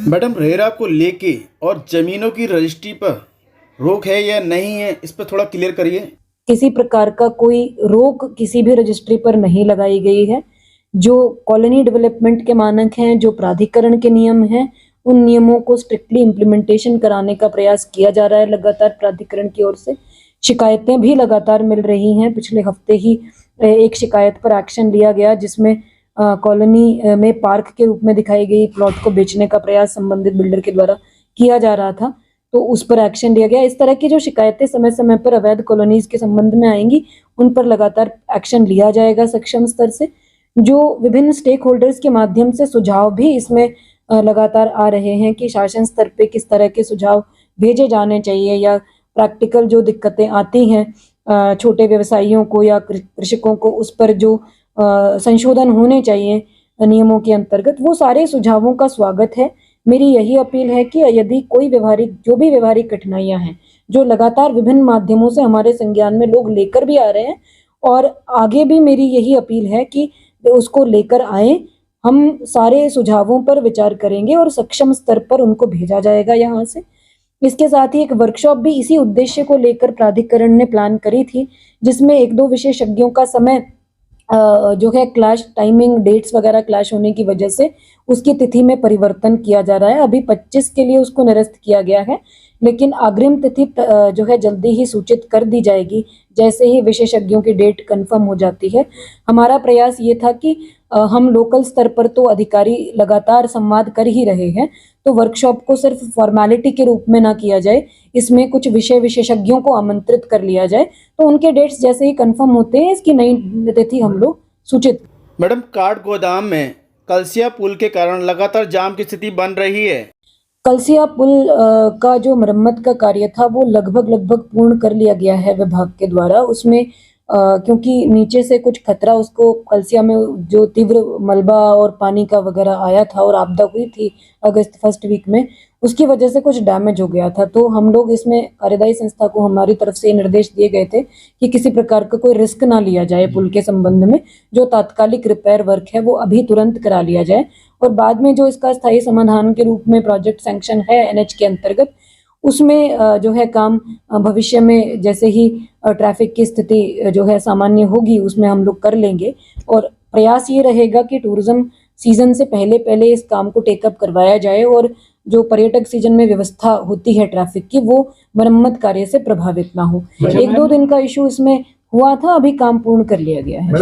Madam, RERA को लेके और जमीनों की रजिस्ट्री पर रोक है या नहीं है, इस पर थोड़ा क्लियर करिए। किसी प्रकार का कोई रोक किसी भी रजिस्ट्री पर नहीं लगाई गई है। जो कॉलोनी डेवलपमेंट के मानक हैं, जो प्राधिकरण के नियम हैं, उन नियमों को स्ट्रिक्टली इम्प्लीमेंटेशन कराने का प्रयास किया जा रहा है लगातार प्राधिकरण की ओर से। शिकायतें भी लगातार मिल रही हैं। पिछले हफ्ते ही एक शिकायत पर एक्शन लिया गया जिसमें कॉलोनी में पार्क के रूप में दिखाई गई प्लॉट को बेचने का प्रयास संबंधित बिल्डर के द्वारा किया जा रहा था, तो उस पर एक्शन लिया गया। इस तरह की जो शिकायतें समय समय पर अवैध कॉलोनीज के संबंध में आएंगी, उन पर लगातार एक्शन लिया जाएगा सक्षम स्तर से। जो विभिन्न स्टेक होल्डर्स के माध्यम से सुझाव भी इसमें लगातार आ रहे हैं कि शासन स्तर पे किस तरह के सुझाव भेजे जाने चाहिए या प्रैक्टिकल जो दिक्कतें आती हैं छोटे व्यवसायियों को या कृषकों को, उस पर जो संशोधन होने चाहिए नियमों के अंतर्गत, वो सारे सुझावों का स्वागत है। मेरी यही अपील है कि यदि कोई जो भी व्यवहारिक कठिनाइयां हैं जो लगातार विभिन्न माध्यमों से हमारे संज्ञान में लोग लेकर भी आ रहे हैं, और आगे भी मेरी यही अपील है कि उसको लेकर आए। हम सारे सुझावों पर विचार करेंगे और सक्षम स्तर पर उनको भेजा जाएगा यहाँ से। इसके साथ ही एक वर्कशॉप भी इसी उद्देश्य को लेकर प्राधिकरण ने प्लान करी थी, जिसमें 1-2 विशेषज्ञों का समय जो है क्लैश, टाइमिंग, डेट्स वगैरह क्लैश होने की वजह से उसकी तिथि में परिवर्तन किया जा रहा है। अभी 25 के लिए उसको निरस्त किया गया है, लेकिन अग्रिम तिथि जो है जल्दी ही सूचित कर दी जाएगी जैसे ही विशेषज्ञों की डेट कंफर्म हो जाती है। हमारा प्रयास ये था कि हम लोकल स्तर पर तो अधिकारी लगातार संवाद कर ही रहे हैं, तो वर्कशॉप को सिर्फ फॉर्मेलिटी के रूप में ना किया जाए, इसमें कुछ विशेषज्ञों को आमंत्रित कर लिया जाए, तो उनके डेट्स जैसे ही कंफर्म होते हैं इसकी नई तिथि हम लोग सूचित। मैडम, काठ गोदाम में कलसिया पुल के कारण लगातार जाम की स्थिति बन रही है। कलसिया पुल का जो मरम्मत का कार्य था वो लगभग पूर्ण कर लिया गया है विभाग के द्वारा। उसमें क्योंकि नीचे से कुछ खतरा, उसको कलसिया में जो तीव्र मलबा और पानी का वगैरह आया था और आपदा हुई थी अगस्त फर्स्ट वीक में, उसकी वजह से कुछ डैमेज हो गया था। तो हम लोग इसमें कार्यदायी संस्था को हमारी तरफ से निर्देश दिए गए थे कि किसी प्रकार का कोई रिस्क ना लिया जाए पुल के संबंध में। जो तात्कालिक रिपेयर वर्क है वो अभी तुरंत करा लिया जाए, और बाद में जो इसका स्थायी समाधान के रूप में प्रोजेक्ट सैंक्शन है एनएच के अंतर्गत, उसमें जो है काम भविष्य में जैसे ही ट्रैफिक की स्थिति जो है सामान्य होगी उसमें हम लोग कर लेंगे। और प्रयास ये रहेगा कि टूरिज्म सीजन से पहले इस काम को टेकअप करवाया जाए और जो पर्यटक सीजन में व्यवस्था होती है ट्रैफिक की, वो मरम्मत कार्य से प्रभावित ना हो। 1-2 दिन का इशू इसमें हुआ था, अभी काम पूर्ण कर लिया गया है।